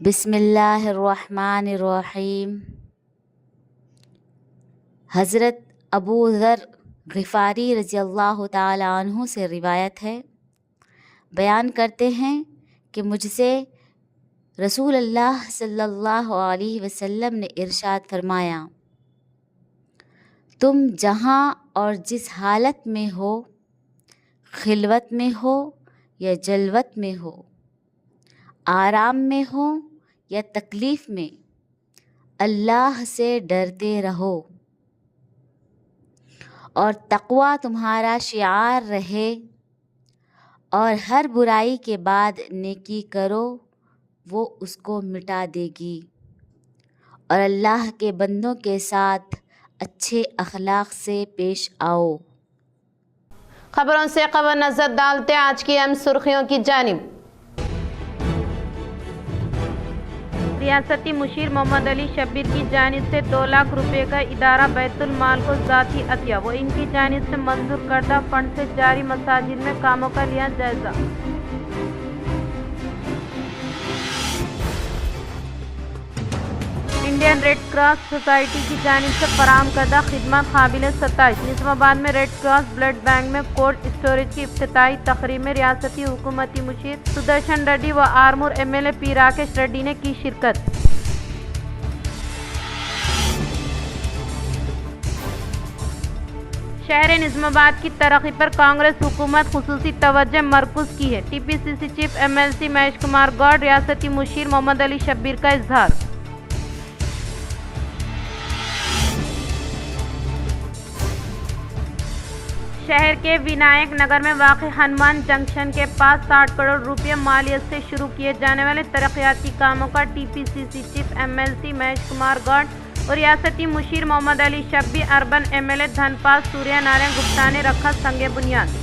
بسم اللہ الرحمن الرحیم۔ حضرت ابو ذر غفاری رضی اللہ تعالی عنہ سے روایت ہے، بیان کرتے ہیں کہ مجھ سے رسول اللہ صلی اللہ علیہ وسلم نے ارشاد فرمایا، تم جہاں اور جس حالت میں ہو، خلوت میں ہو یا جلوت میں ہو، آرام میں ہو یا تکلیف میں، اللہ سے ڈرتے رہو اور تقویٰ تمہارا شعار رہے، اور ہر برائی کے بعد نیکی کرو، وہ اس کو مٹا دے گی، اور اللہ کے بندوں کے ساتھ اچھے اخلاق سے پیش آؤ۔ خبروں سے خبر نظر ڈالتے ہیں آج کی اہم سرخیوں کی جانب۔ ریاستی مشیر محمد علی شبیر کی جانب سے 2 لاکھ روپے کا ادارہ بیت المال کو ذاتی عطیہ، وہ ان کی جانب سے منظور کردہ فنڈ سے جاری مساجد میں کاموں کا لیا جائزہ۔ انڈین ریڈ کراس سوسائٹی کی جانب سے فراہم کردہ خدمات قابل ستائش۔ نظام آباد میں ریڈ کراس بلڈ بینک میں کولڈ اسٹوریج کی افتتاحی تقریب میں ریاستی حکومتی مشیر سدرشن ریڈی و Armoor M L A P Rakesh Reddy نے کی شرکت۔ شہر نظام آباد کی ترقی پر کانگریس حکومت خصوصی توجہ مرکوز کی ہے، T P C C chief M L C Mahesh Kumar Goud. ریاستی مشیر محمد علی شبیر کا اظہار۔ شہر کے ونائک نگر میں واقع ہنومان جنکشن کے پاس 60 کروڑ روپے مالیت سے شروع کیے جانے والے ترقیاتی کاموں کا T P C C chief M L C Mahesh Kumar Goud اور ریاستی مشیر Mohammed Ali Shabbir urban M L A Dhanpal سوریہ نارائن گپتا نے رکھا سنگ بنیاد۔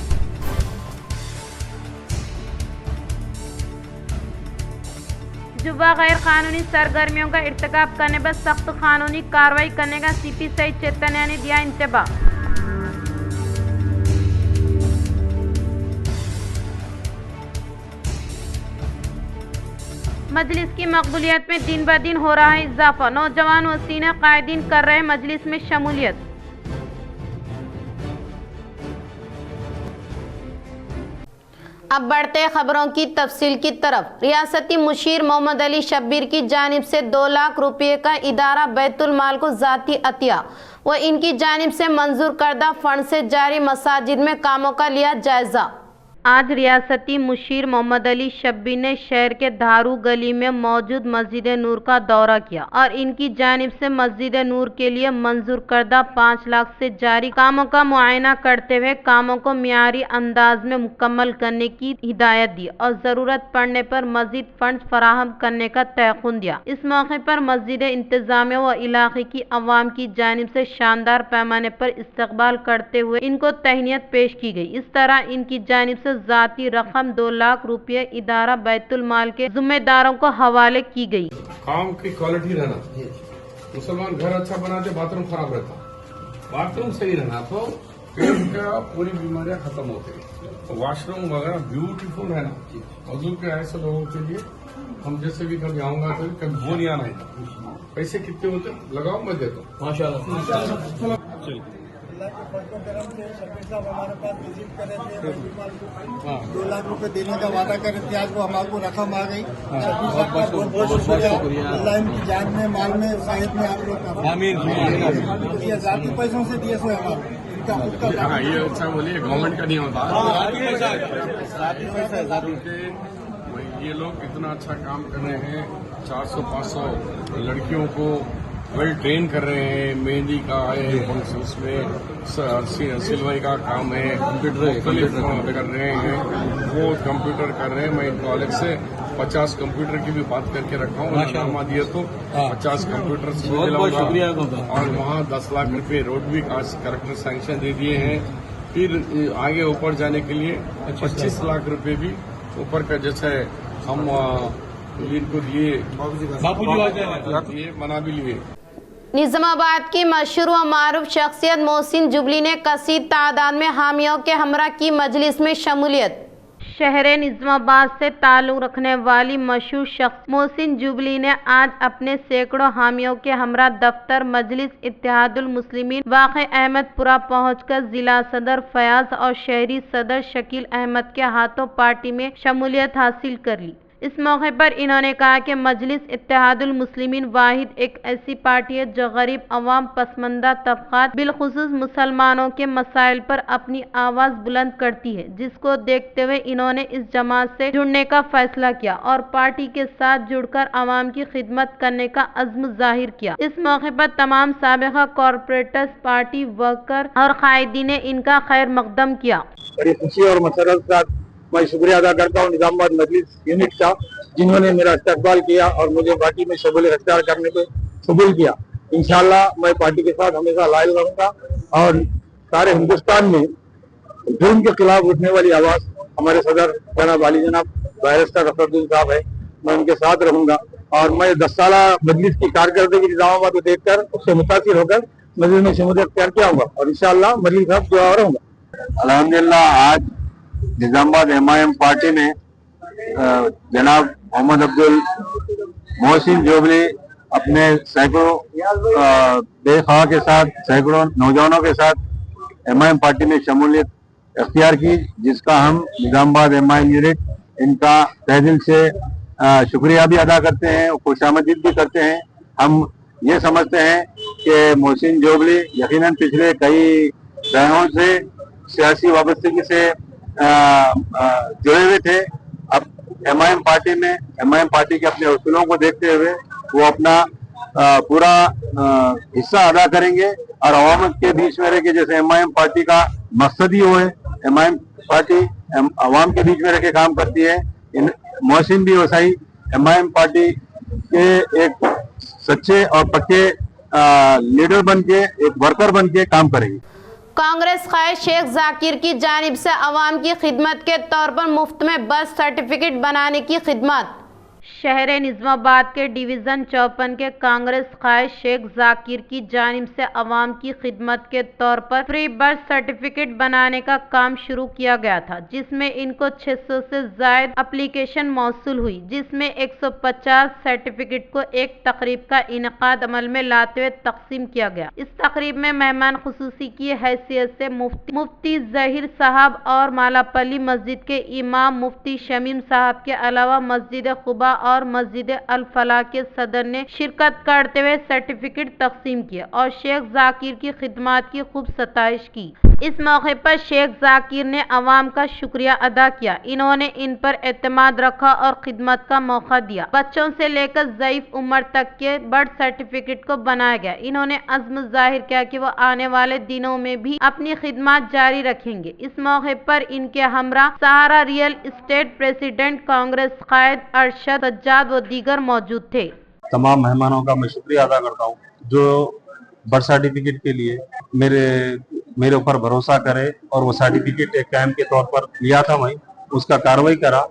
جوا غیر قانونی سرگرمیوں کا ارتکاب کرنے پر سخت قانونی کارروائی کرنے کا سی پی سعید چیتنیا نے دیا انتباہ۔ مجلس کی مقبولیت میں دن بدن ہو رہا ہے اضافہ، نوجوان و سینئر قائدین کر رہے مجلس میں شمولیت۔ اب بڑھتے خبروں کی تفصیل کی طرف۔ ریاستی مشیر محمد علی شبیر کی جانب سے 2 لاکھ روپے کا ادارہ بیت المال کو ذاتی عطیہ، وہ ان کی جانب سے منظور کردہ فنڈ سے جاری مساجد میں کاموں کا لیا جائزہ۔ آج ریاستی مشیر محمد علی شبیر نے شہر کے دھارو گلی میں موجود مسجد نور کا دورہ کیا اور ان کی جانب سے مسجد نور کے لیے منظور کردہ 5 لاکھ سے جاری کاموں کا معائنہ کرتے ہوئے کاموں کو معیاری انداز میں مکمل کرنے کی ہدایت دی اور ضرورت پڑنے پر مزید فنڈز فراہم کرنے کا تیقن دیا۔ اس موقع پر مسجد انتظامیہ و علاقے کی عوام کی جانب سے شاندار پیمانے پر استقبال کرتے ہوئے ان کو تہنیت پیش کی گئی۔ اس طرح ان کی جانب سے ذاتی رقم 2 لاکھ روپے ادارہ بیت المال کے ذمہ داروں کو حوالے کی گئی۔ کام کی کوالٹی رہنا، مسلمان گھر اچھا بناتے، باتھ روم خراب رہتا، باتھ روم صحیح رہنا تو پیٹ کا پوری بیماریاں ختم ہوتی، واش روم وغیرہ بیوٹیفل رہنا۔ حضور کے ایسے لوگوں کے لیے ہم جیسے بھی کبھی آؤں گا تو کبھی وہ نہیں آنا ہے۔ پیسے کتنے ہوتے لگاؤ میں دیتا ہوں ماشاءاللہ۔ اللہ کے فضل و کرم سے شبیر صاحب ہمارے پاس وزٹ کرے تھے، 2 لاکھ روپے دینے کا وعدہ کرے تھے، آج وہ ہمارے کو رقم آ گئی۔ شبیر صاحب کا بہت بہت شکریہ، اللہ ان کی جان میں مال میں صحت میں آپ لوگ کا یہ ذاتی پیسوں سے دیے سو ہمارے ان کا خود کا یہ اچھا بولیے گورنمنٹ کا نہیں ہوتا، ذاتی پیسہ ہے ذاتی۔ یہ لوگ اتنا اچھا کام کر رہے ہیں، 400-500 لڑکیوں کو ویل ٹرین کر رہے ہیں، مہندی کا ہے فنکشنس میں، سلوائی کا کام ہے، مختلف کر رہے ہیں، وہ کمپیوٹر کر رہے ہیں۔ میں ان کو الگ سے 50 کمپیوٹر کی بھی بات کر کے رکھا ہوں، نامہ دیا تو 50 کمپیوٹر دلاؤں گا، اور وہاں 10 لاکھ روپے روڈ بھی کریکٹر سینکشن دے دیے ہیں۔ پھر آگے اوپر جانے کے لیے 25 لاکھ روپے بھی اوپر کا جیسے ہم ان کو دیے، یہ بنا بھی لیے۔ نظام آباد کی مشہور و معروف شخصیت محسن جبلی نے کثیر تعداد میں حامیوں کے ہمراہ کی مجلس میں شمولیت۔ शहर निजामाबाद से ताल्लुक रखने वाली मशहूर शख्स मोहसिन जुबली ने आज अपने सैकड़ों हामियों के हमरा दफ्तर मजलिस इत्तेहादुल मुस्लिमीन वाक़े अहमदपुरा पहुंचकर जिला सदर फयाज और शहरी सदर शकील अहमद के हाथों पार्टी में शमूलियत हासिल कर ली। इस मौके पर इन्होंने कहा कि मजलिस इत्तेहादुल मुस्लिमीन वाहिद एक ऐसी पार्टी है जो गरीब अवाम, पसमंदा तबकात, बिलखुसूस मुसलमानों के मसाइल पर अपनी आवाज़ बुलंद करती है, जिसको देखते हुए इन्होंने इस जमात से जुड़ने का फैसला किया और पार्टी के साथ जुड़कर अवाम की खिदमत करने का अज़्म जाहिर किया। इस मौके पर तमाम साबिक़ा कॉरपोरेटर्स, पार्टी वर्कर और कायदीन ने इनका खैर मकदम किया। बड़ी खुशी और मसरत के साथ मैं शुक्रिया अदा करता हूँ निजामाबाद मजलिस यूनिट का, जिन्होंने मेरा इस्तकबाल किया और मुझे पार्टी में शमूलियत अख्तियार करने को कबूल किया। इंशाअल्लाह मैं पार्टी के साथ हमेशा लायल रहूंगा और सारे हिंदुस्तान में जुर्म के खिलाफ उठने वाली आवाज़ हमारे सदर जनाब वाली जनाब बैरिस्टर असदुद्दीन साहब है, मैं उनके साथ रहूंगा और मैं 10 साल मजलिस की कारकर्दगी निजामाबाद को देखकर उससे मुतासिर होकर मजलिस में शमूलियत अख्तियार किया हूँ और इंशाअल्लाह मजलिस साहब दुआ रहूंगा। अल्हम्दुलिल्लाह आज निजामाबाद एमआईएम पार्टी ने जनाब मोहम्मद अब्दुल मोहसिन जोबली अपने सैकड़ों बेख्वाह के साथ, सैकड़ों नौजवानों के साथ एमआईएम पार्टी में शमूलियत अख्तियार की, जिसका हम निजामाबाद एमआईएम यूनिट इनका तहे दिल से शुक्रिया भी अदा करते हैं और खुशामदीद भी करते हैं। हम ये समझते हैं कि मोहसिन जोबली यकीनन पिछले कई दौरों से सियासी वाबस्तगी से जुड़े हुए थे। अब एमआईएम पार्टी में एमआईएम पार्टी के अपने उसूलों को देखते हुए वो अपना पूरा हिस्सा अदा करेंगे और अवाम के बीच में रह के, जैसे एमआईएम पार्टी का मकसद ही वो है, एमआईएम पार्टी अवाम के बीच में रह के काम करती है। मोहसिन भी वैसा ही एमआईएम पार्टी के एक सच्चे और पक्के लीडर बन के, एक वर्कर बन के काम करेंगे। कांग्रेस कायद शेख जाकिर की जानिब से अवाम की खिदमत के तौर पर मुफ्त में बर्थ सर्टिफिकेट बनाने की खिदमत। शहर निजामाबाद के डिवीज़न 54 के कांग्रेस कायद शेख जाकिर की जानिब से अवाम की खिदमत के तौर पर फ्री बर्थ सर्टिफिकेट बनाने का काम शुरू किया गया था, जिसमें इनको 600 से ज़ायद एप्लीकेशन मौसूल हुई, जिसमें 150 सर्टिफिकेट को एक तकरीब का इनेकाद अमल में लाते हुए तकसीम किया गया। इस तकरीब में मेहमान खुसूसी की हैसियत से मुफ्ती ज़हीर साहब और मालापल्ली मस्जिद के इमाम मुफ्ती शमीम साहब के अलावा मस्जिद खुबा और मस्जिद अल फलाह के सदर ने शिरकत करते हुए सर्टिफिकेट तकसीम किया और शेख जाकिर की खिदमत की खूब सताइश की। इस मौके पर शेख जाकिर ने अवाम का शुक्रिया अदा किया। इन्होंने इन पर एतमाद रखा और खिदमत का मौका दिया। बच्चों से लेकर ज़ईफ उम्र तक के बर्थ सर्टिफिकेट को बनाया गया। इन्होंने अज़्म जाहिर किया कि वो आने वाले दिनों में भी अपनी खिदमत जारी रखेंगे। इस मौके पर इनके हमरा सहारा रियल एस्टेट प्रेसिडेंट कांग्रेस कायद अरशद सज्जाद व दीगर मौजूद थे। तमाम मेहमानों का मैं शुक्रिया अदा करता हूँ जो बर्थ सर्टिफिकेट के लिए मेरे ऊपर भरोसा करे और वो सर्टिफिकेट एक कैंप के तौर पर लिया था, मैं उसका कार्रवाई करा।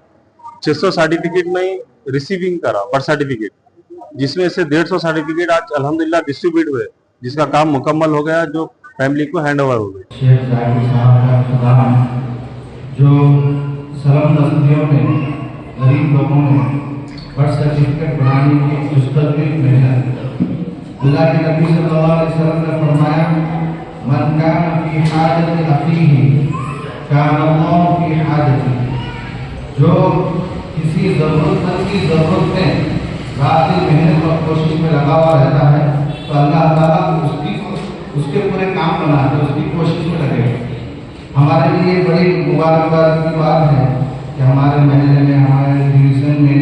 600 सर्टिफिकेट में रिसीविंग करा बर्थ सर्टिफिकेट, जिसमें से 150 सर्टिफिकेट आज अल्हम्दुलिल्लाह डिस्ट्रीब्यूट हुए, जिसका काम मुकम्मल हो गया, जो फैमिली को हैंड ओवर हो गया। शेख जाकिर साहब का जो सलाम नस्लियों में गरीब लोगों में बर्थ सर्टिफिकेट बनाने की मुस्तकिल मेहनत। अल्लाह के नबी सल्लल्लाहु अलैहि वसल्लम ने फरमाया, मन कान फी हाजत अखीही कान अल्लाह फी हाजती। जो किसी ज़रूरतमंद की ज़रूरत में रात दिन मेहनत और कोशिश में लगा हुआ रहता है, तो अल्लाह ताला उसके पूरे काम बनाते, उसकी कोशिश में लगे। हमारे लिए बड़ी मुबारकबाद की बात है कि हमारे महल्ले में, हमारे डिवीज़न में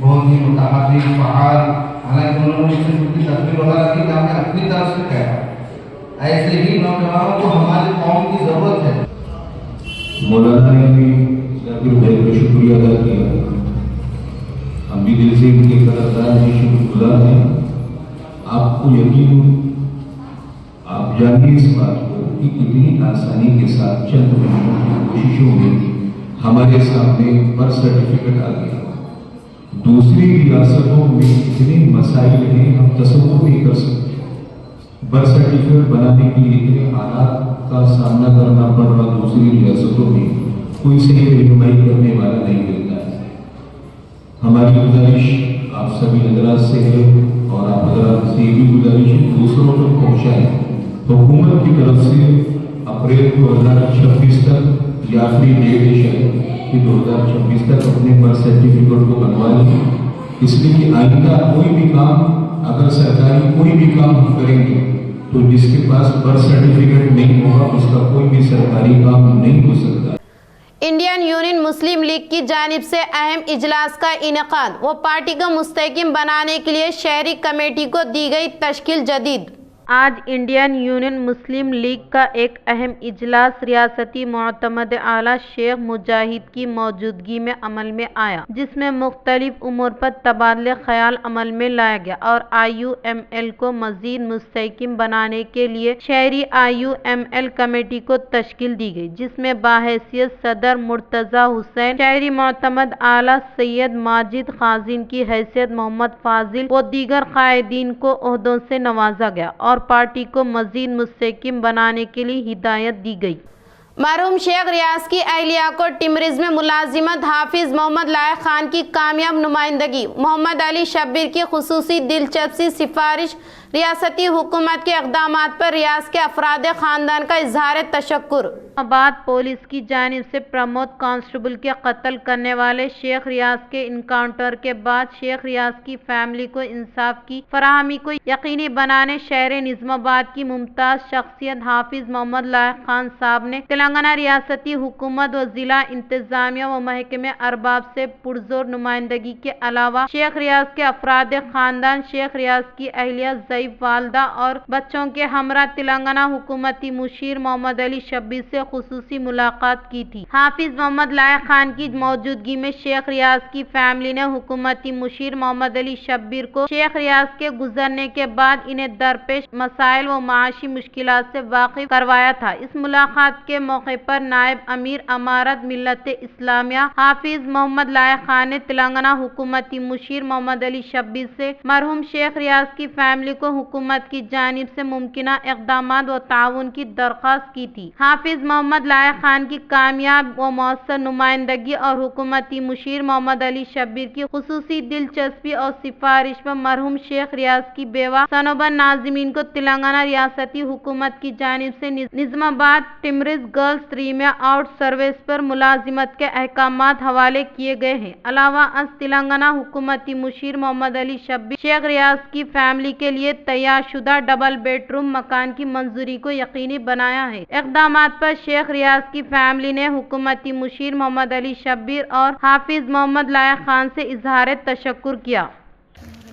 बहुत ही मुतहर्रिक फ़आल, हालांकि उन्होंने मुझसे कुछ तस्वीर वगैरह की, हमने अपनी तरफ से कहा ऐसे ही नौजवानों को हमारी कौम की ज़रूरत है। मौलाना ने भी जाकिर भाई को शुक्रिया अदा किया। हम भी दिल से उनके कदरदान के शुक्रगुजार हैं। आपको यकीन, आप जानिए इस बात को कि कितनी आसानी के साथ चंद महीनों की कोशिशों में हमारे सामने बर्थ सर्टिफिकेट आ गया। दूसरी रियासतों में इतने मसाइल हैं, हम तसव्वुर नहीं कर सकते। बर्थ सर्टिफिकेट बनाने के लिए इतने हालात का सामना करना पड़ रहा दूसरी रियासतों में, कोई सही रहनुमाई करने वाला नहीं मिलता है। हमारी गुजारिश आप सभी हजरात से है और आप हजरात से भी गुजारिश है दूसरों तक पहुँचाएं। हुकूमत की तरफ से अप्रैल 2026 तक या आखिरी डेट है कि 2026 तक अपने बर्थ सर्टिफिकेट को बनवा लें, इसलिए कि आइंदा कोई भी काम, अगर सरकारी कोई भी काम हम करेंगे तो जिसके पास बर्थ सर्टिफिकेट नहीं होगा उसका कोई भी सरकारी काम नहीं हो सकता। इंडियन यूनियन मुस्लिम लीग की जानिब से अहम इजलास का इनेकाद व पार्टी को मुस्तहकम बनाने के लिए शहरी कमेटी को दी गई तश्कील जदीद। आज इंडियन यूनियन मुस्लिम लीग का एक अहम इजलास रियासती मुअतमद आला शेख मुजाहिद की मौजूदगी में अमल में आया, जिसमें मुख्तलिफ उमूर पर तबादले ख्याल अमल में लाया गया और IUML को मजीद मुस्तहकम बनाने के लिए शहरी IUML कमेटी को तश्कील दी गई, जिसमें बाहैसियत सदर मुर्तज़ा हुसैन, शहरी मुअतमद आला सैयद माजिद खाजिन की हैसियत मोहम्मद फाजिल व दीगर कायदीन को ओहदों से नवाजा गया और पार्टी को मजीद मुस्तहकम बनाने के लिए हिदायत दी गई। मरहूम शेख रियाज की अहलिया को टिमरिज में मुलाजिमत, हाफिज मोहम्मद लायक खान की कामयाब नुमाइंदगी, मोहम्मद अली शब्बीर की खुसूसी दिलचस्पी सिफारिश, रियासती हुकूमत के इक़दामात पर रियाज के अफराद ख़ानदान का इजहार तशक्कुर। बाद पुलिस की जानिब से प्रमोद कांस्टेबल के कत्ल करने वाले शेख रियाज के इनकाउंटर के बाद शेख रियाज की फैमिली को इंसाफ की फराहमी को यकीनी बनाने शहर निज़ामाबाद की मुमताज़ शख्सियत हाफिज मोहम्मद लायक खान साहब ने तेलंगाना रियासती हुकूमत व ज़िला इंतज़ामिया व महकमे अरबाब से पुरजोर नुमाइंदगी के अलावा शेख रियाज के अफराद ख़ानदान, शेख रियाज की अहलिया ज़ईफ़ वालदा और बच्चों के हमरा तेलंगाना हुकूमती मुशीर मोहम्मद अली शब्बीर से खुसूसी मुलाकात की थी। हाफिज मोहम्मद लायक खान की मौजूदगी में शेख रियाज की फैमिली ने हुकूमती मुशीर मोहम्मद अली शब्बीर को शेख रियाज के गुजरने के बाद इन्हें दरपेश मसाइल व माशी मुश्किलात से वाकिफ करवाया था। इस मुलाकात के मौके पर नायब अमीर अमारत मिल्लत इस्लामिया हाफिज मोहम्मद लायक खान ने तेलंगाना हुकूमती मुशीर मोहम्मद अली शब्बीर से मरहूम शेख रियाज की फैमिली को हुकूमत की जानिब से मुमकिना इक़दामात व ताउन की दरख्वास्त की थी। हाफिज मोहम्मद लायक खान की कामयाब व मौसर नुमाइंदगी और हुकूमती मुशीर मोहम्मद अली शब्बीर की खुसूसी दिलचस्पी और सिफारिश पर मरहूम शेख रियाज की बेवा सनोबर नाज़िमीन को तेलंगाना रियासती हुकूमत की जानिब से निज़ामाबाद टिमरिज गर्ल्स 3 में आउट सर्विस पर मुलाजिमत के अहकामात हवाले किए गए हैं। अलावा अज तेलंगाना हुकूमती मुशीर मोहम्मद अली शब्बीर शेख रियाज की फैमिली के लिए तैयार शुदा डबल बेडरूम मकान की मंजूरी को यकीनी बनाया है। इक़दामात पर शेख रियाज की फैमिली ने हुकूमती मुशीर मोहम्मद अली शब्बीर और हाफिज मोहम्मद लायक खान से इजहार तशक्कुर किया।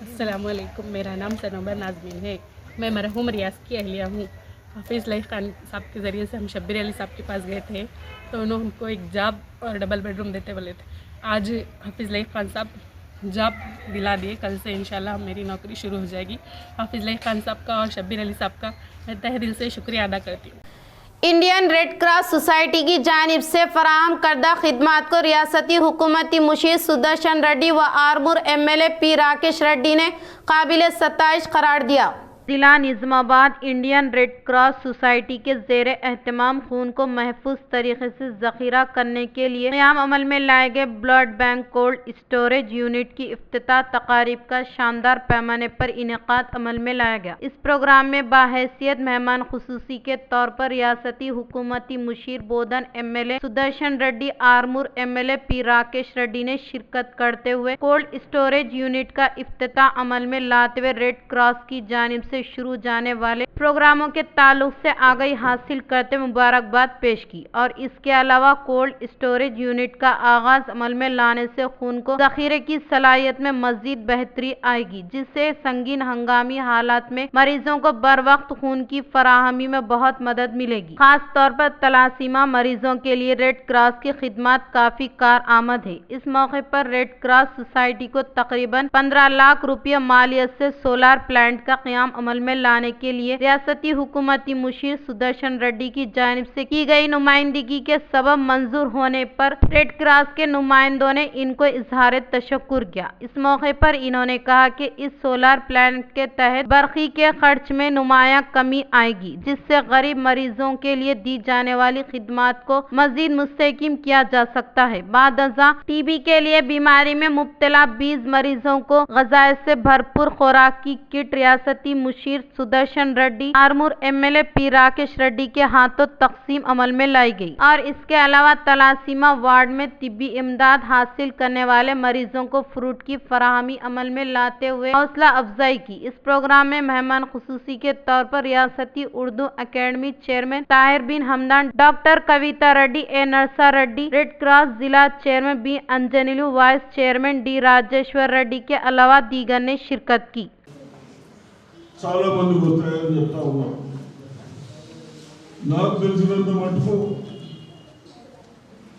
अस्सलाम वालेकुम, मेरा नाम सनोबर नाज़मीन है। मैं मरहूम रियाज की अहलिया हूँ। हाफिज़ लायक खान साहब के ज़रिए से हम शब्बीर अली साहब के पास गए थे तो उन्होंने हमको एक जॉब और डबल बेडरूम देते बोले थे। आज हाफिज़ लायक खान साहब जॉब दिला दिए, कल से इंशाल्लाह मेरी नौकरी शुरू हो जाएगी। हाफिज़ लायक खान साहब का और शब्बीर अली साहब का मैं तहे दिल से शुक्रिया अदा करती हूँ। इंडियन रेड क्रॉस सोसाइटी की जानिब से फराहम करदा खिदमात को रियासती हुकूमती मुशीर सुदर्शन रेड्डी व आरमूर MLA P राकेश रेड्डी ने काबिल सताइश करार दिया। जिला Nizamabad Indian red cross society के ज़ेर एहतमाम खून को महफूज तरीके से ज़ख़ीरा करने के लिए क़याम अमल में लाए गए blood bank cold storage unit की इफ्तिताह तकारीब का शानदार पैमाने पर इनेकाद अमल में लाया गया। इस प्रोग्राम में बाहैसियत मेहमान खुसूसी के तौर पर रियासती हुकूमती मुशीर बोधन MLA Sudarshan Reddy, Armoor MLA P Rakesh Reddy ने शिरकत करते हुए कोल्ड स्टोरेज यूनिट का इफ्तिताह अमल में लाते हुए रेड क्रॉस की जानिब से शुरू जाने वाले प्रोग्रामों के ताल्लुक से आगाही हासिल करते मुबारकबाद पेश की और इसके अलावा कोल्ड स्टोरेज यूनिट का आगाज अमल में लाने से खून को ज़ख़ीरे की सलाहियत में मजीद बेहतरी आएगी, जिससे संगीन हंगामी हालात में मरीजों को बर वक्त खून की फराहमी में बहुत मदद मिलेगी। खास तौर पर तलासीमा मरीजों के लिए रेड क्रॉस की खिदमत काफी कार आमद है। इस मौके पर रेड क्रॉस सोसाइटी को तकरीबन 15 लाख रुपये मालियत से सोलार प्लांट का क़याम अमल में लाने के लिए रियासती हुकूमती मुशीर सुदर्शन रेड्डी की जानिब से की गई नुमाइंदगी के सबब मंजूर होने पर रेड क्रॉस के नुमाइंदों ने इनको इजहार तशक्कुर किया। इस मौके पर इन्होंने कहा कि इस सोलर प्लांट के तहत बरखी के खर्च में नुमाया कमी आएगी, जिससे गरीब मरीजों के लिए दी जाने वाली खिदमात को मजीद मुस्तहकम किया जा सकता है। बाद अज़ा टीबी के लिए बीमारी में मुब्तला 20 मरीजों को ग़िज़ा से भरपूर खुराक की किट रियासती मुशीर सुदर्शन रेड्डी, आरमूर MLA पी राकेश रेड्डी के हाथों तकसीम अमल में लाई गई और इसके अलावा तलासीमा वार्ड में तिब्बी इमदाद हासिल करने वाले मरीजों को फ्रूट की फराहमी अमल में लाते हुए हौसला अफजाई की। इस प्रोग्राम में मेहमान खुसूसी के तौर पर रियासती Urdu academy chairman Tahir bin Hamdan, doctor Kavitha Reddy, A Narsa Reddy, red cross जिला chairman B Anjaneyulu, vice chairman D Rajeshwar Reddy के अलावा दीगर ने शिरकत की। చాలా మందికి వస్తాయని చెప్తా ఉన్నాం. నాకు తెలిసినంత మటుకు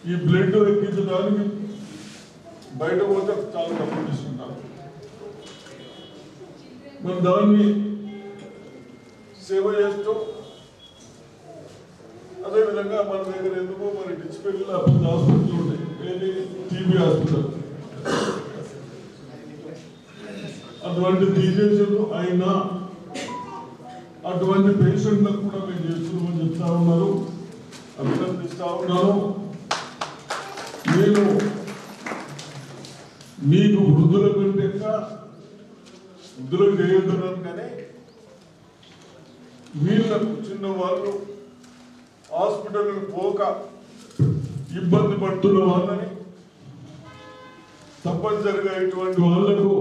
ఈ బ్లడ్ ఎక్కించడానికి బయట పోతే చాలా డబ్బులు తీసుకుంటారు. మరి దాన్ని సేవ చేస్తూ అదేవిధంగా మన దగ్గర ఎందుకో మరి డిస్పెన్సరీ హాస్పిటల్ ఉంటాయి, ఏది టీబీ హాస్పిటల్, అటువంటి తీసేసారు. అయినా అటువంటి పేషెంట్లకు కూడా మేము చేస్తున్నామని చెప్తా ఉన్నారు, అభినందిస్తా ఉన్నాను. నేను మీకు వృద్ధుల కంటే వృద్ధులకు చేయొద్దున్నాను, కానీ వీళ్ళకు చిన్న వాళ్ళు హాస్పిటల్ పోక ఇబ్బంది పడుతున్న వాళ్ళని తప్పనిసరిగా ఇటువంటి వాళ్లకు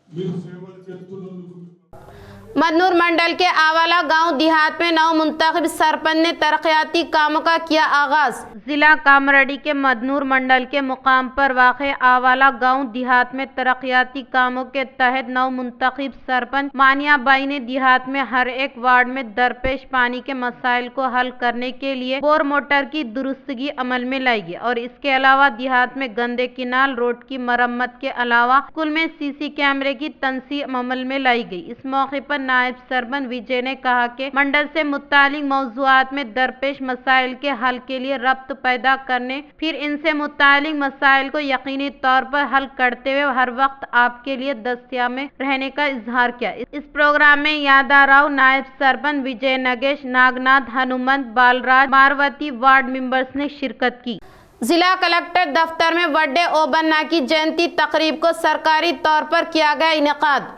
మీరు సేవలు చేస్తున్నందుకు मदनूर मंडल के आवाला गांव देहात में नव मुंतखब सरपंच ने तरक्याती कामों का किया आगाज। जिला कामरेडी के मदनूर मंडल के मुकाम पर वाक़े आवाला गांव देहात में तरक्याती कामों के तहत नव मुंतखब सरपंच मानिया बाई ने देहात में हर एक वार्ड में दरपेश पानी के मसाइल को हल करने के लिए बोर मोटर की दुरुस्तगी अमल में लाई गई और इसके अलावा देहात में गंदे किनाल रोड की मरम्मत के अलावा स्कूल में CC कैमरे की तंसीब अमल में लाई गई। इस मौके पर नायब सरपंच विजय ने कहा कि मंडल से मुतालिक मौज़ूआत में दरपेश मसाइल के हल के लिए रब्त पैदा करने, फिर इनसे मुतालिक मसाइल को यकीनी तौर पर हल करते हुए हर वक्त आपके लिए दस्तियाब में रहने का इजहार किया। इस प्रोग्राम में यादा राव, नायब सरपंच विजय नगेश, नागनाथ, हनुमंत, बालराज, मारवती वार्ड मेंबर्स ने शिरकत की। जिला कलेक्टर दफ्तर में वड्डे ओबन्ना की जयंती तकरीब को सरकारी तौर पर किया गया इनेकाद।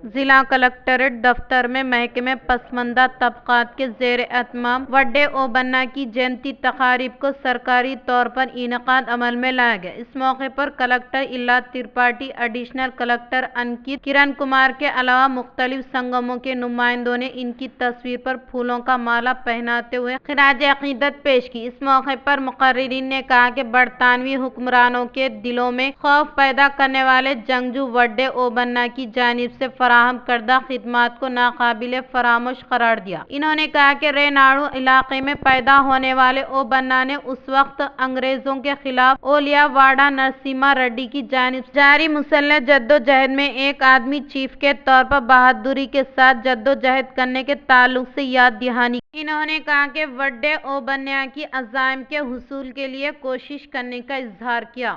जिला कलेक्टरेट दफ्तर में महकमे पसमंदा तबकात के ज़ेर एहतमाम वड्डे ओबन्ना की जयंती तकारीब को सरकारी तौर पर इनेकाद अमल में लाया गया। इस मौके पर कलेक्टर इल्ला त्रिपाठी, एडिशनल कलेक्टर अंकित, किरण कुमार के अलावा मुख्तलिफ संगमों के नुमाइंदों ने इनकी तस्वीर पर फूलों का माला पहनाते हुए खिराज अकीदत पेश की। इस मौके पर मुकर्रिरीन ने कहा कि बरतानवी हुक्मरानों के दिलों में खौफ पैदा करने वाले जंगजू वड्डे ओबन्ना की जानिब से फराहम करदा खिदमात को नाकाबिले फरामोश करार दिया। इन्होंने कहा कि रेनाडू इलाके में पैदा होने वाले ओबन्ना ने उस वक्त अंग्रेजों के खिलाफ ओलिया वाडा नरसिम्हा रेड्डी की जानिब जारी मुसल्लह जद्दोजहद में एक आदमी चीफ के तौर पर बहादुरी के साथ जद्दोजहद करने के ताल्लुक से याद दहानी। इन्होंने कहा कि वड्डे ओबन्ना की अज़ाइम के हुसूल के लिए कोशिश करने का इजहार किया।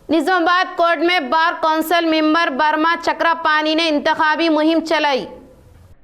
निजामाबाद कोर्ट में बार कौंसिल मेंबर बर्मा चक्रापानी ने इंतखाबी मुहिम चलाई।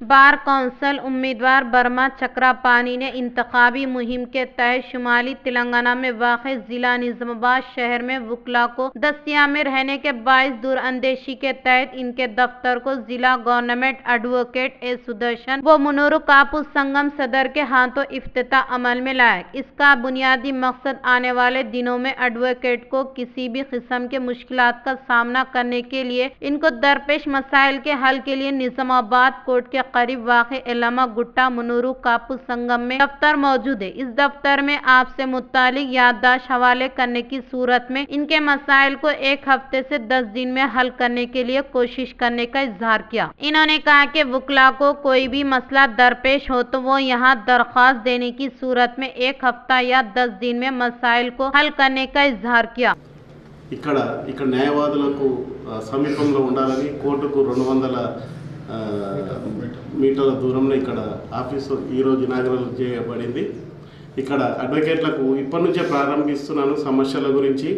बार कौंसिल उम्मीदवार बर्मा चक्रापानी ने इंतखाबी मुहिम के तहत शुमाली तेलंगाना में वाक़े ज़िला निजामाबाद शहर में वकला को दस्तियाब में रहने के बाइस दूर अंदेशी के तहत इनके दफ्तर को ज़िला गवर्नमेंट एडवोकेट ए सुदर्शन व मुनूरू कापू संगम सदर के हाथों इफ्तिताह अमल में लाया। इसका बुनियादी मकसद आने वाले दिनों में एडवोकेट को किसी भी किस्म के मुश्किलात का सामना करने के लिए इनको दरपेश मसाइल के हल के लिए निजामाबाद कोर्ट के करीब वाक़े एलमा गुट्टा मुनूरू कापू संगम में दफ्तर मौजूद है। इस दफ्तर में आपसे मुतालिक याददाश्त हवाले करने की सूरत में इनके मसाइल को एक हफ्ते से 10 दिन में हल करने के लिए कोशिश करने का इजहार किया। इन्होंने कहा कि वकला को कोई भी मसला दरपेश हो तो वो यहाँ दरख्वास्त देने की सूरत में एक हफ्ता या 10 दिन में मसाइल को हल करने का इजहार किया। ఇక్కడ న్యాయవాదులకు సమీపంలో ఉండాలని కోర్టుకు 200 మీటర్ల దూరంలో ఇక్కడ ఆఫీసు ఈరోజు ఇనాగరల్ చేయబడింది. ఇక్కడ అడ్వకేట్లకు ఇప్పటి నుంచే ప్రారంభిస్తున్నాను సమస్యల గురించి.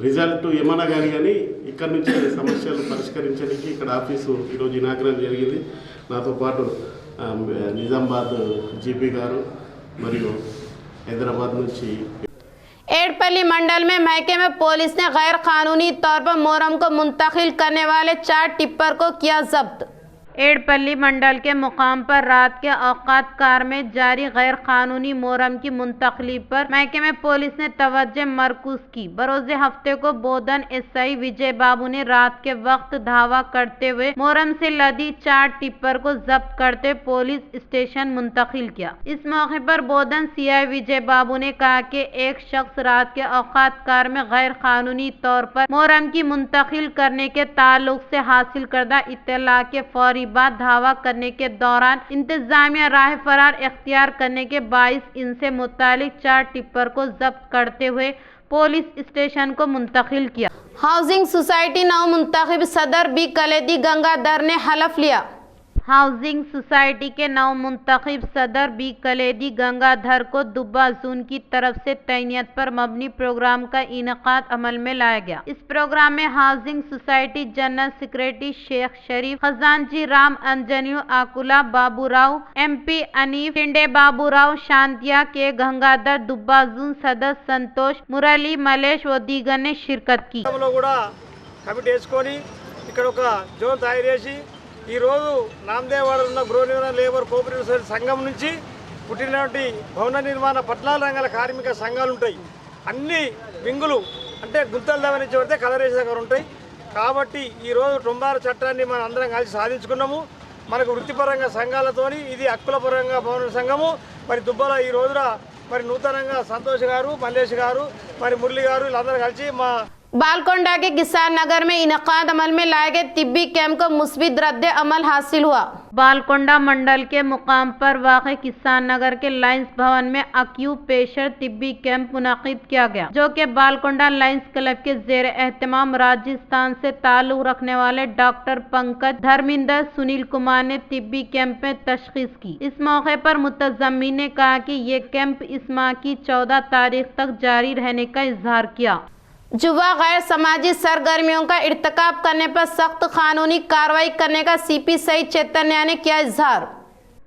రిజల్ట్ ఏమన్నా కానీ ఇక్కడ నుంచే సమస్యలు పరిష్కరించడానికి ఇక్కడ ఆఫీసు ఈరోజు ఇనాగరల్ జరిగింది. నాతో పాటు నిజామాబాద్ జీపీ గారు మరియు हैदराबाद నుంచి एडपल्ली मंडल में महकमे में पुलिस ने गैर कानूनी तौर पर मोहर्रम को मुंतकिल करने वाले 4 टिप्पर को किया जब्त। एडपल्ली मंडल के मुकाम पर रात के औकात कार में जारी गैर कानूनी मोहर्रम की मुंतकली पर महकमे में पुलिस ने तवज्जो मरकूज की। बरोज़े हफ्ते को बोधन एसआई विजय बाबू ने रात के वक्त धावा करते हुए मोहर्रम से लदी 4 टिप्पर को जब्त करते पुलिस स्टेशन मुंतकिल किया। इस मौके पर बोधन सीआई विजय बाबू ने कहा कि एक शख्स रात के औकात कार में गैर कानूनी तौर पर मोहर्रम की मुंतकिल करने के ताल्लुक से हासिल करदा इत्तला के फौरी बाद धावा करने के दौरान इंतजामिया राह फरार इख्तियार करने के बाइस इनसे मुतालिक 4 टिप्पर को जब्त करते हुए पुलिस स्टेशन को मुंतकिल किया। हाउसिंग सोसाइटी नव मुंतखब सदर बी कलेदी गंगाधर ने हलफ लिया। हाउसिंग सोसाइटी के नव मुंतखब सदर बी कलेदी गंगाधर को दुब्बा जोन की तरफ से तैनात पर मबनी प्रोग्राम का इनेकाद अमल में लाया गया। इस प्रोग्राम में housing society general secretary Sheikh Sharif, खजानजी Ram Anjaneyulu Akula Baburao, MP Anif Tinde Baburao Shantiah K Gangadhar Dubba zone सदस्य संतोष मुरली मलेश व दीगर ने शिरकत की। ఈరోజు నామదేవాడ ఉన్న గృహ లేబర్ కోఆపరేటివ్ సొసైటీ సంఘం నుంచి పుట్టినటువంటి భవన నిర్మాణ పట్టణాల రంగాల కార్మిక సంఘాలు ఉంటాయి. అన్ని వింగులు అంటే గుంతలు దవరించి పడితే కలరేసి దగ్గర ఉంటాయి. కాబట్టి ఈరోజు 96 చట్టాన్ని మనం అందరం కలిసి సాధించుకున్నాము. మనకు వృత్తిపరంగా సంఘాలతోని ఇది హక్కుల పరంగా భవన సంఘము. మరి దుబ్బలో ఈ రోజున మరి నూతనంగా సంతోష్ గారు, మల్లేష్ గారు, మరి మురళి గారు వీళ్ళందరూ కలిసి మా बालकोंडा के किसान नगर में इनकाद अमल में लाए गए तिब्बी कैंप को मुस्बित रद्द अमल हासिल हुआ। बालकोंडा मंडल के मुकाम पर वाक़े किसान नगर के लाइन्स भवन में अक्यूपेशर तिब्बी कैंप मुनाकिद किया गया, जो कि बालकोंडा लाइन्स क्लब के जेर एहतमाम राजस्थान से ताल्लुक रखने वाले डॉक्टर पंकज धर्मिंदर सुनील कुमार ने तिब्बी कैंप में तशखीस की। इस मौके पर मुतज़म्मिन ने कहा कि ये कैंप इस माह की 14 तारीख तक जारी रहने का इजहार किया। जुवा गैर समाजी सरगर्मियों का इर्तिकाब करने पर सख्त कानूनी कार्रवाई करने का CP सईद चैतन्य ने किया इजहार।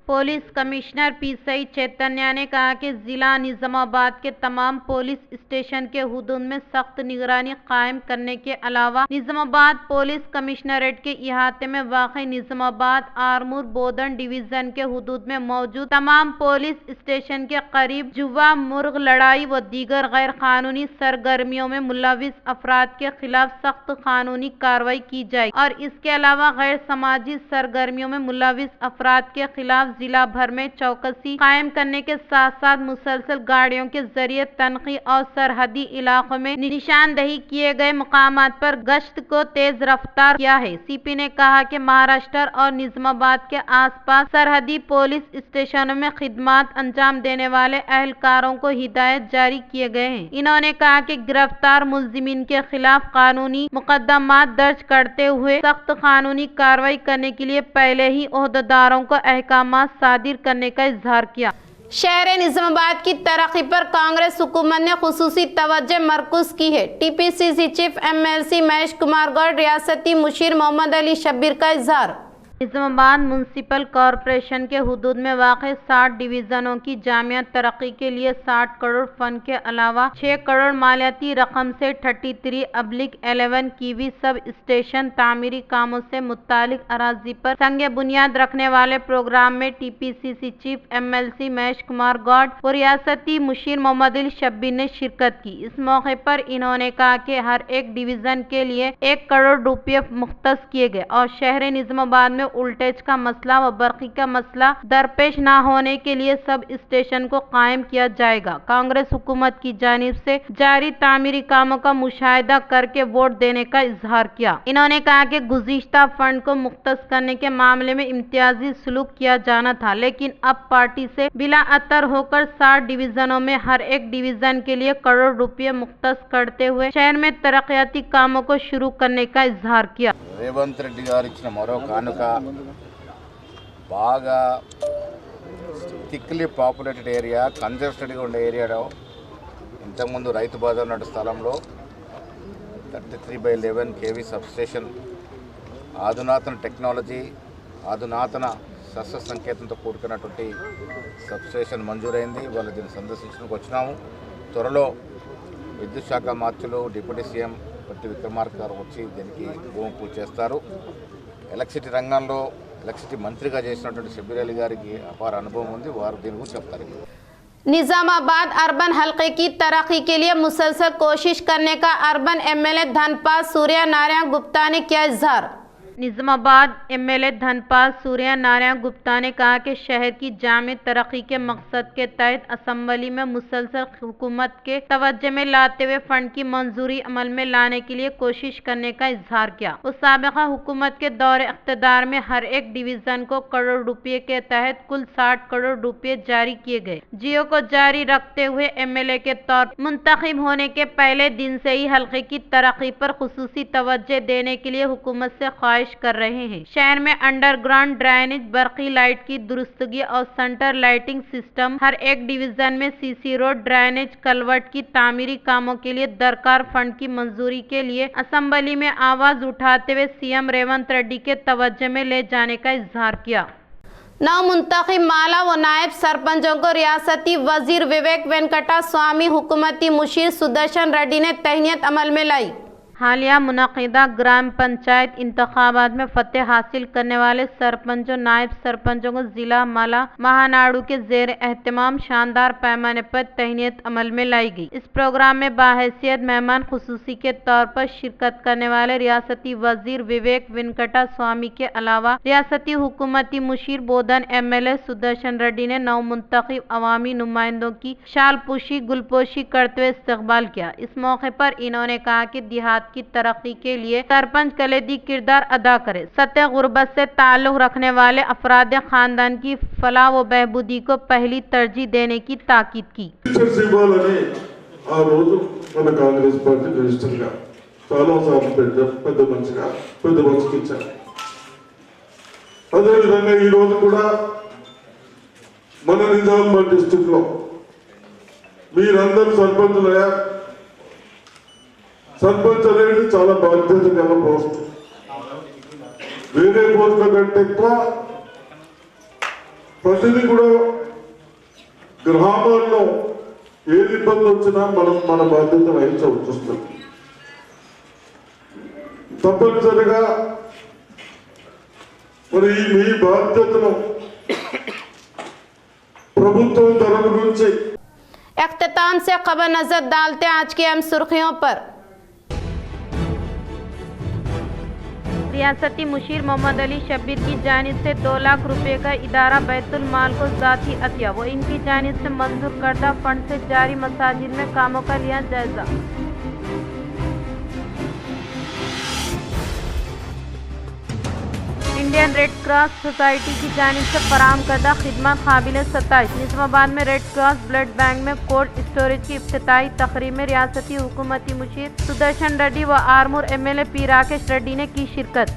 पुलिस कमिश्नर P सईद चैतन्य ने कहा कि जिला निजामाबाद के तमाम पुलिस स्टेशन के हुदूद में सख्त निगरानी कायम करने के अलावा निजामाबाद पुलिस कमिश्नरेट के इहाते में वाक़ निजामाबाद आरमूर बोधन डिवीज़न के हुदूद में मौजूद तमाम पुलिस स्टेशन के करीब जुआ, मुर्ग लड़ाई व दीगर गैर कानूनी सरगर्मियों में मुलविस अफराद के खिलाफ सख्त कानूनी कार्रवाई की जाएगी और इसके अलावा गैर समाजी सरगर्मियों में मुलविस अफराद के खिलाफ जिला भर में चौकसी कायम करने के साथ साथ मुसलसल गाड़ियों के जरिए तनखी और सरहदी इलाकों में निशानदही किए गए मकामात पर गश्त को तेज रफ्तार किया है। CP ने कहा कि महाराष्ट्र और निजामाबाद के आसपास सरहदी पुलिस स्टेशनों में खिदमत अंजाम देने वाले एहलकारों को हिदायत जारी किए गए हैं। इन्होंने कहा कि गिरफ्तार मुल्जिमीन के खिलाफ कानूनी मुकदमात दर्ज करते हुए सख्त कानूनी कार्रवाई करने के लिए पहले ही ओहदेदारों को अहकाम सादिर करने का इजहार किया। शहर निजामाबाद की तरक्की पर कांग्रेस हुकूमत ने खुसूसी तवज्जो मरकूज की है। TPCC chief MLC Mahesh Kumar Goud, रियासती मुशीर मोहम्मद अली शब्बीर का इजहार। निजामाबाद म्यूनसिपल कॉरपोरेशन के हुदूद में वाक़े 60 डिवीज़नों की जामिया तरक्की के लिए 60 करोड़ फंड के अलावा 6 करोड़ मालियाती रकम से 33/11 कीवी सब स्टेशन तामीरी कामों से मुतालिक अराजी पर संगे बुनियाद रखने वाले प्रोग्राम में TPCC chief MLC Mahesh Kumar Goud और रियासती मुशीर मोहम्मद अली शब्बीर ने शिरकत की। इस मौके पर इन्होंने कहा कि हर एक डिवीज़न के लिए 1 करोड़ रुपये मुख्तस किए गए और शहर निजामाबाद में उल्टेज का मसला व बर्की का मसला दरपेश न होने के लिए सब स्टेशन को कायम किया जाएगा। कांग्रेस हुकूमत की जानिब से जारी तामीरी कामों का मुशाहिदा करके वोट देने का इजहार किया। इन्होंने कहा कि गुज़िश्ता फंड को मुख्तस करने के मामले में इम्तियाजी सलूक किया जाना था, लेकिन अब पार्टी से बिला अतर होकर 60 डिवीज़नों में हर एक डिवीज़न के लिए करोड़ रुपये मुख्तस करते हुए शहर में तरक्याती कामों को शुरू करने का इजहार किया। రేవంత్ రెడ్డి గారు ఇచ్చిన మరో కానుక బాగా థిక్లీ పాపులేటెడ్ ఏరియా, కంజెస్టెడ్గా ఉండే ఏరియాలో ఇంతకుముందు రైతు బజార్ ఉన్న స్థలంలో 33/11 kV సబ్స్టేషన్ ఆధునాతన టెక్నాలజీ, ఆధునాతన శస్త్ర సంకేతంతో కూడుకున్నటువంటి సబ్స్టేషన్ మంజూరైంది. వాళ్ళు దీన్ని సందర్శించడానికి వచ్చినాము. త్వరలో విద్యుత్ శాఖ మార్చులు డిప్యూటీ సీఎం పట్టి విక్రమార్క గారు వచ్చి దీనికి భూమి పూజ చేస్తారు. ఎలక్ట్రిసిటీ రంగంలో ఎలక్ట్రిసిటీ మంత్రిగా చేసినటువంటి షబ్బీర్ అలీ గారికి అపార అనుభవం ఉంది. వారు దీని గురించి చెప్తారు. निजामाबाद अर्बन हल्के की तरक्की के लिए मुसलसल कोशिश करने का अर्बन एमएलए धनपाल सूर्य नारायण गुप्ता ने किया इजहार। निजामाबाद एमएलए धनपाल सूर्य नारायण गुप्ता ने कहा कि शहर की जामे तरक्की के मकसद के तहत असेंबली में मुसलसल हुकूमत के तवज्जो में लाते हुए फंड की मंजूरी अमल में लाने के लिए कोशिश करने का इजहार किया। वो साबिका हुकूमत के दौरे इख्तिदार में हर एक डिवीजन को करोड़ रुपये के तहत कुल 60 करोड़ रुपये जारी किए गए। जियो को जारी रखते हुए एमएलए के तौर मुंतखब होने के पहले दिन से ही हल्के की तरक्की पर खुसूसी तवज्जो देने के लिए हुकूमत से ख्वाहिश कर रहे हैं। शहर में अंडरग्राउंड ड्रेनेज, बरकी लाइट की दुरुस्तगी और सेंटर लाइटिंग सिस्टम, हर एक डिवीजन में सीसी रोड, ड्रेनेज, कलवर्ट की तामीरी कामों के लिए दरकार फंड की मंजूरी के लिए असेंबली में आवाज उठाते हुए सीएम रेवंत रेड्डी के तवज्जो में ले जाने का इजहार किया। नव मुंतखब माला व नायब सरपंचों को रियासती वजीर विवेक वेंकटा स्वामी हुकूमती मुशीर सुदर्शन रेड्डी ने तहनीत अमल में लाई। हालिया मुनक़िदा ग्राम पंचायत इंतखाबात में फतेह हासिल करने वाले सरपंचों, नायब सरपंचों को जिला माला महानाडू के ज़ेर एहतमाम शानदार पैमाने पर तहनीत अमल में लाई गई। इस प्रोग्राम में बाहैसियत मेहमान खुसूसी के तौर पर शिरकत करने वाले रियासती वजीर विवेक वेंकटा स्वामी के अलावा रियासती हुकूमती मुशीर बोधन एमएलए सुदर्शन रेड्डी ने नव मुंतखब अवामी नुमाइंदों की शालपोशी गुलपोशी करते हुए इस्तकबाल किया। इस मौके पर इन्होंने कहा कि देहात की तरक्की के लिए सरपंच कलीदी किरदार अदा करे। सतह गुर्बत से ताल्लुक रखने वाले अफराद खानदान की फलाह व बहबूदी को पहली तरजीह देने की ताकीद की। ఆ రోజు మన కాంగ్రెస్ పార్టీ రిజిస్టర్గా చాలాసార్లు పెద్ద మనిషికి ఇచ్చారు. అదేవిధంగా ఈ రోజు కూడా మన నిజామాబాద్ డిస్ట్రిక్ట్ లో మీరందరూ సర్పంచులయ్యా. సర్పంచ్ అనేది చాలా బాధ్యత గల పోస్ట్. వేరే పోస్టుల కంటే ఎక్కువ ప్రతిదీ కూడా గ్రామాల్లో ఏది ఇబ్బంది వచ్చినా మనం మన బాధ్యత వహించవలసి వస్తుంది. తప్పనిసరిగా మరి మీ బాధ్యతను ప్రభుత్వం తరఫు నుంచి इख्तिताम से खबर नजर डालते आज की अहम सुर्खियों पर। रियासती मुशीर मोहम्मद अली शब्बीर की जानिब से 2 लाख रुपए का इदारा बैतुल माल को ज़ाती अतिया व इनकी जानिब से मंजूर करदा फंड से जारी मसाजिद में कामों का लिया जायजा। इंडियन रेड क्रॉस सोसाइटी की जानिब से फराहम करदा खिदमत काबिल सताइश। निजामाबाद में रेड क्रॉस ब्लड बैंक में कोल्ड स्टोरेज की इफ्तिताही तकरीब में रियासती हुकूमती मुशीर सुदर्शन रेड्डी व आरमूर एमएलए पी राकेश रेड्डी ने की शिरकत।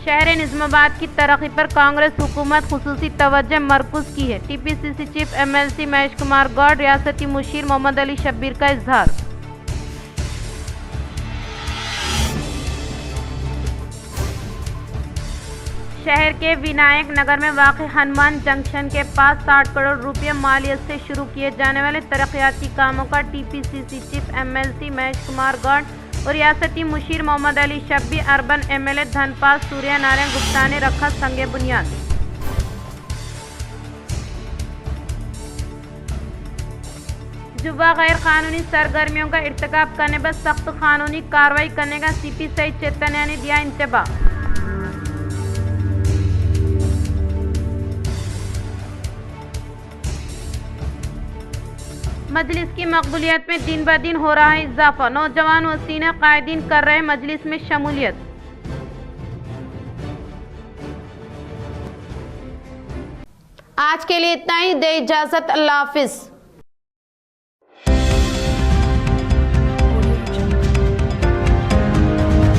शहर निजामाबाद की तरक्की पर कांग्रेस हुकूमत खुसूसी तवज्जो मरकूज की है। TPCC chief MLC Mahesh Kumar Goud, रियासती मुशीर मोहम्मद अली शब्बीर का इजहार। शहर के विनायक नगर में वाक़ हनुमान जंक्शन के पास 60 करोड़ रुपये मालियत से शुरू किए जाने वाले तरक्याती कामों का TPCC chief MLC Mahesh Kumar Goud और रियासती मुशीर मोहम्मद अली शब्बीर, अर्बन एमएलए धनपाल सूर्य नारायण गुप्ता ने रखा संगे बुनियाद। जुबा गैर कानूनी सरगर्मियों का इर्तिकाब करने पर सख्त कानूनी कार्रवाई करने का सीपी सईद चैतन्य ने दिया इंतबाह। मजलिस की मकबूलियत में दिन ब दिन हो रहा है इजाफा। नौजवान व सीनियर कायदीन कर रहे मजलिस में शमूलियत। आज के लिए इतना ही, दे इजाजत, अल्लाह हाफिज।